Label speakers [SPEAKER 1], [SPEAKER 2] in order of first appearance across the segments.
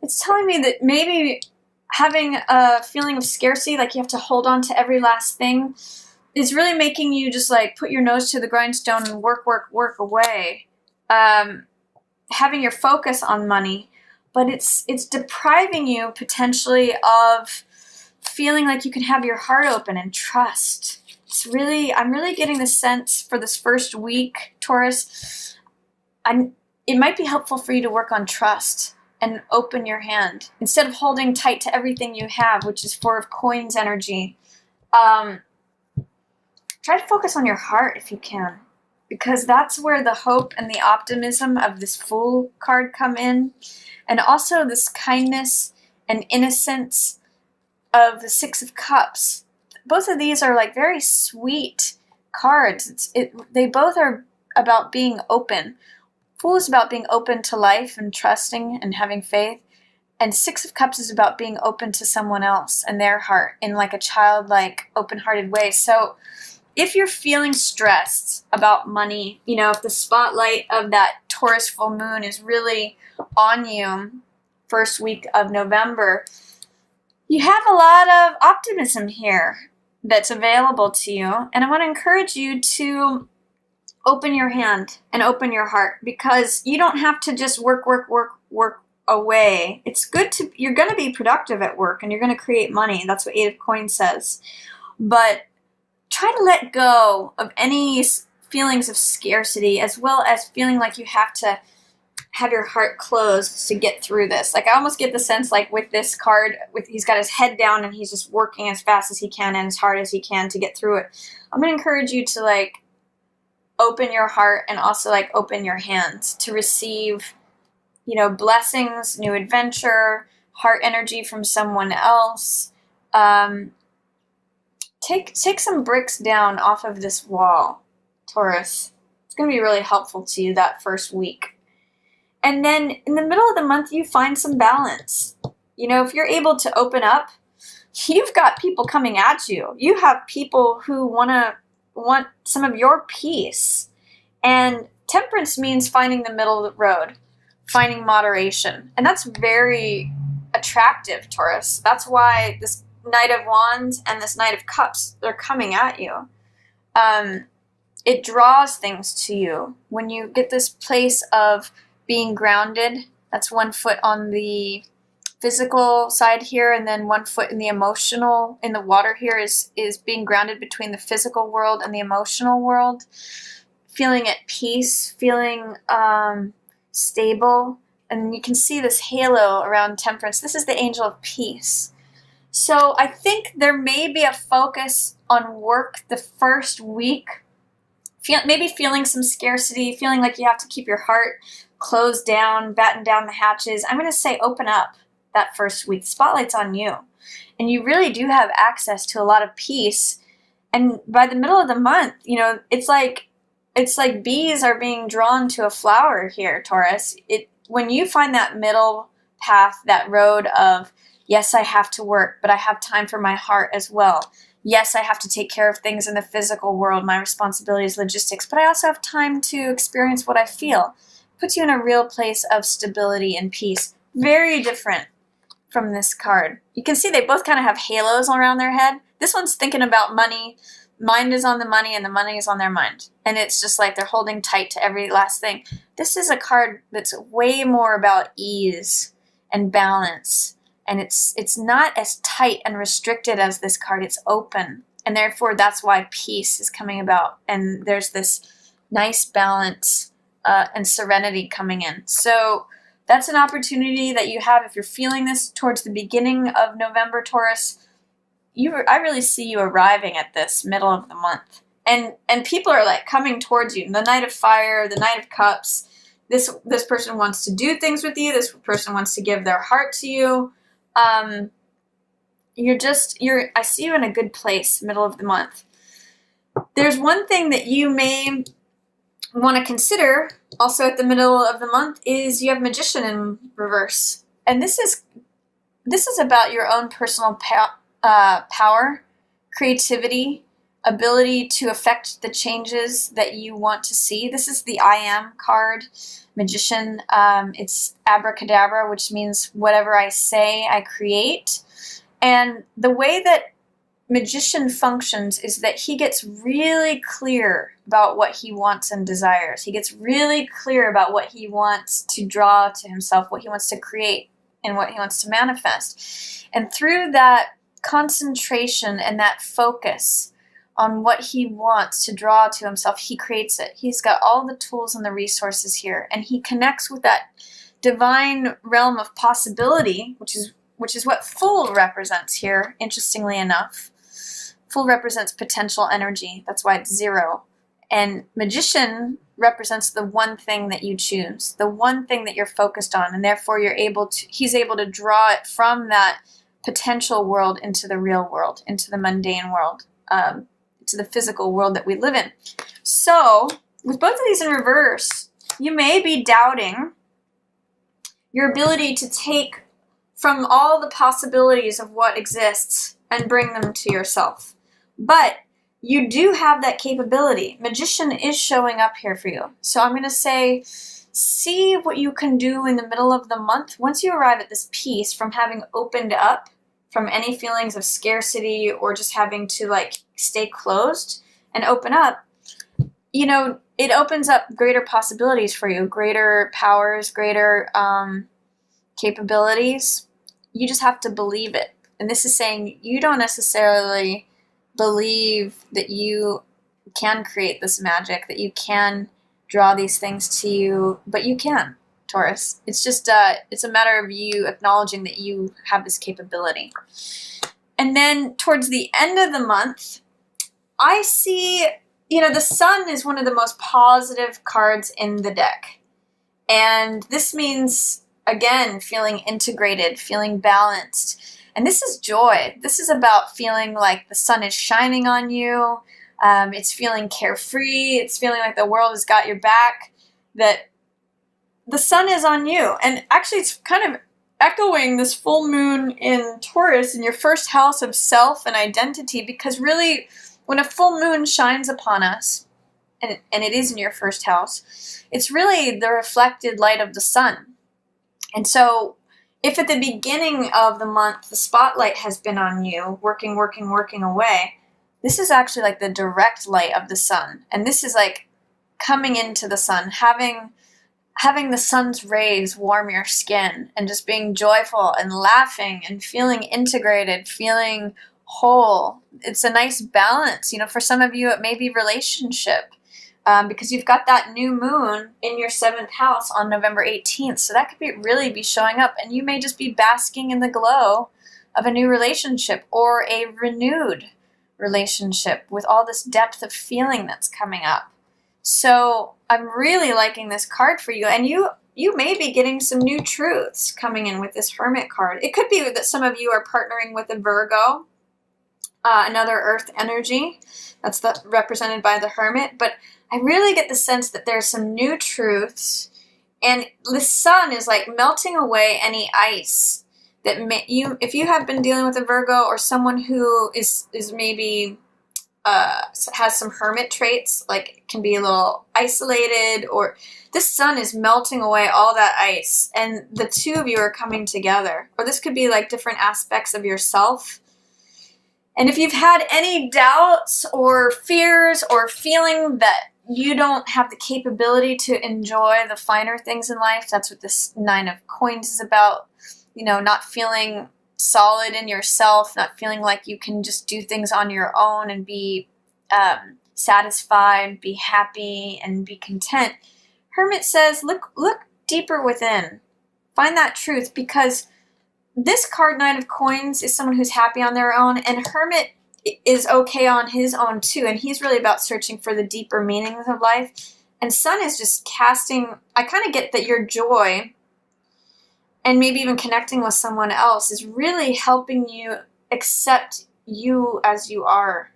[SPEAKER 1] It's telling me that maybe having a feeling of scarcity, like you have to hold on to every last thing, is really making you just like put your nose to the grindstone and work, work, work away. Having your focus on money, but it's depriving you potentially of feeling like you can have your heart open and trust. I'm really getting the sense for this first week, Taurus. It might be helpful for you to work on trust and open your hand instead of holding tight to everything you have, which is Four of Coins energy. Try to focus on your heart if you can, because that's where the hope and the optimism of this Fool card come in, and also this kindness and innocence of the Six of Cups. Both of these are like very sweet cards. They both are about being open. Fool is about being open to life and trusting and having faith. And Six of Cups is about being open to someone else and their heart in like a childlike, open-hearted way. So if you're feeling stressed about money, if the spotlight of that Taurus full moon is really on you first week of November, you have a lot of optimism here that's available to you. And I want to encourage you to open your hand and open your heart, because you don't have to just work away. You're going to be productive at work and you're going to create money. That's what Eight of Coins says. But try to let go of any feelings of scarcity, as well as feeling like you have to have your heart closed to get through this. Like, I almost get the sense like with this card, he's got his head down and he's just working as fast as he can and as hard as he can to get through it. I'm going to encourage you to like open your heart and also like open your hands to receive, blessings, new adventure, heart energy from someone else. Take some bricks down off of this wall, Taurus. It's going to be really helpful to you that first week. And then in the middle of the month, you find some balance. If you're able to open up, you've got people coming at you. You have people who want some of your peace. And temperance means finding the middle of the road, finding moderation. And that's very attractive, Taurus. That's why this Knight of Wands and this Knight of Cups, they're coming at you. It draws things to you. When you get this place of being grounded, that's one foot on the physical side here, and then one foot in the emotional, in the water here, is being grounded between the physical world and the emotional world. Feeling at peace, feeling stable. And you can see this halo around temperance. This is the angel of peace. So I think there may be a focus on work the first week. Maybe feeling some scarcity, feeling like you have to keep your heart closed down, batten down the hatches. I'm going to say open up that first week. The spotlight's on you. And you really do have access to a lot of peace. And by the middle of the month, it's like bees are being drawn to a flower here, Taurus. When you find that middle path, that road of, yes, I have to work, but I have time for my heart as well. Yes, I have to take care of things in the physical world, my responsibilities, logistics, but I also have time to experience what I feel. Puts you in a real place of stability and peace. Very different from this card. You can see they both kind of have halos around their head. This one's thinking about money. Mind is on the money and the money is on their mind. And it's just like they're holding tight to every last thing. This is a card that's way more about ease and balance. And it's not as tight and restricted as this card. It's open. And therefore, that's why peace is coming about. And there's this nice balance and serenity coming in. So that's an opportunity that you have if you're feeling this towards the beginning of November, Taurus. I really see you arriving at this middle of the month. And people are like coming towards you. The Knight of Fire, the Knight of Cups. This person wants to do things with you. This person wants to give their heart to you. I see you in a good place, middle of the month. There's one thing that you may want to consider also at the middle of the month is you have Magician in reverse. And this is about your own personal power, creativity, ability to affect the changes that you want to see. This is the I Am card, Magician. It's abracadabra, which means whatever I say, I create. And the way that Magician functions is that he gets really clear about what he wants and desires. He gets really clear about what he wants to draw to himself, what he wants to create, and what he wants to manifest. And through that concentration and that focus on what he wants to draw to himself, he creates it. He's got all the tools and the resources here, and he connects with that divine realm of possibility, which is what Fool represents here, interestingly enough. Fool represents potential energy. That's why it's 0. And Magician represents the one thing that you choose, the one thing that you're focused on, and therefore he's able to draw it from that potential world into the real world, into the mundane world, to the physical world that we live in. So, with both of these in reverse, you may be doubting your ability to take from all the possibilities of what exists and bring them to yourself. But you do have that capability. Magician is showing up here for you. So I'm going to say, see what you can do in the middle of the month. Once you arrive at this peace from having opened up from any feelings of scarcity or just having to like stay closed and open up, you know, it opens up greater possibilities for you, greater powers, greater capabilities. You just have to believe it. And this is saying you don't necessarily believe that you can create this magic, that you can draw these things to you, but you can, Taurus. It's just it's a matter of you acknowledging that you have this capability. And then towards the end of the month, I see, you know, the Sun is one of the most positive cards in the deck. And this means, again, feeling integrated, feeling balanced. And this is joy. This is about feeling like the sun is shining on you. It's feeling carefree. It's feeling like the world has got your back, that the sun is on you. And actually, it's kind of echoing this full moon in Taurus in your first house of self and identity, because really, when a full moon shines upon us, and it is in your first house, it's really the reflected light of the sun. And so, if at the beginning of the month the spotlight has been on you, working away, this is actually like the direct light of the sun. And this is like coming into the sun, having the sun's rays warm your skin, and just being joyful and laughing and feeling integrated, feeling whole. It's a nice balance. You know, for some of you, it may be relationship. Because you've got that new moon in your 7th house on November 18th. So that could really be showing up. And you may just be basking in the glow of a new relationship or a renewed relationship with all this depth of feeling that's coming up. So I'm really liking this card for you. And you may be getting some new truths coming in with this Hermit card. It could be that some of you are partnering with a Virgo, another earth energy. That's represented by the Hermit. But I really get the sense that there's some new truths, and the sun is like melting away any ice that if you have been dealing with a Virgo or someone who is maybe has some hermit traits, like can be a little isolated, or this sun is melting away all that ice, and the two of you are coming together. Or this could be like different aspects of yourself. And if you've had any doubts or fears or feeling that you don't have the capability to enjoy the finer things in life, that's what this 9 of Coins is about. You know, not feeling solid in yourself, not feeling like you can just do things on your own and be satisfied, be happy, and be content. Hermit says, look deeper within. Find that truth, because this card, 9 of Coins, is someone who's happy on their own, and Hermit is okay on his own too, and he's really about searching for the deeper meanings of life. And Sun is just casting, I kind of get that your joy, and maybe even connecting with someone else, is really helping you accept you as you are,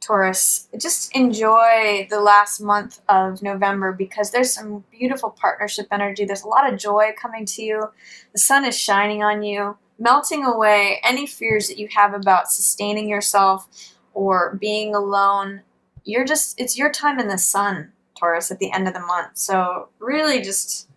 [SPEAKER 1] Taurus. Just enjoy the last month of November, because there's some beautiful partnership energy. There's a lot of joy coming to you. The sun is shining on you, melting away any fears that you have about sustaining yourself or being alone. It's your time in the sun, Taurus, at the end of the month. So really just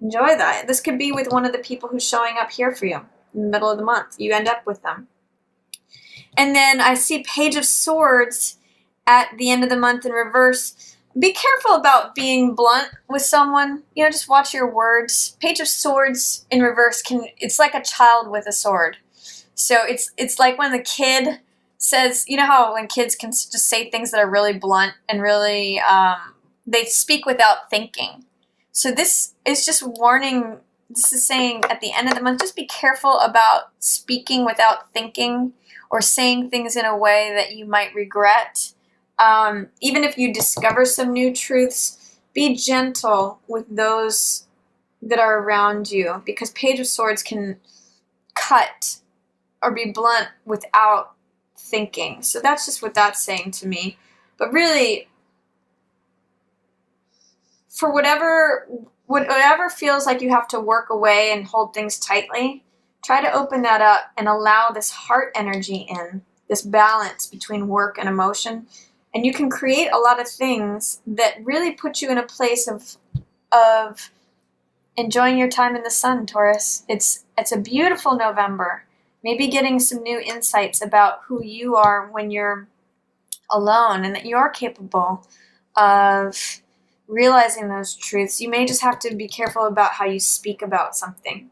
[SPEAKER 1] enjoy that. This could be with one of the people who's showing up here for you in the middle of the month. You end up with them. And then I see Page of Swords at the end of the month in reverse. Be careful about being blunt with someone. Just watch your words. Page of Swords in reverse it's like a child with a sword. So it's like when the kid says, how when kids can just say things that are really blunt and really, they speak without thinking. So this is just warning. This is saying at the end of the month, just be careful about speaking without thinking or saying things in a way that you might regret. Even if you discover some new truths, be gentle with those that are around you, because Page of Swords can cut or be blunt without thinking. So that's just what that's saying to me. But really, for whatever feels like you have to work away and hold things tightly, try to open that up and allow this heart energy in, this balance between work and emotion. And you can create a lot of things that really put you in a place of enjoying your time in the sun, Taurus. It's a beautiful November. Maybe getting some new insights about who you are when you're alone and that you are capable of realizing those truths. You may just have to be careful about how you speak about something.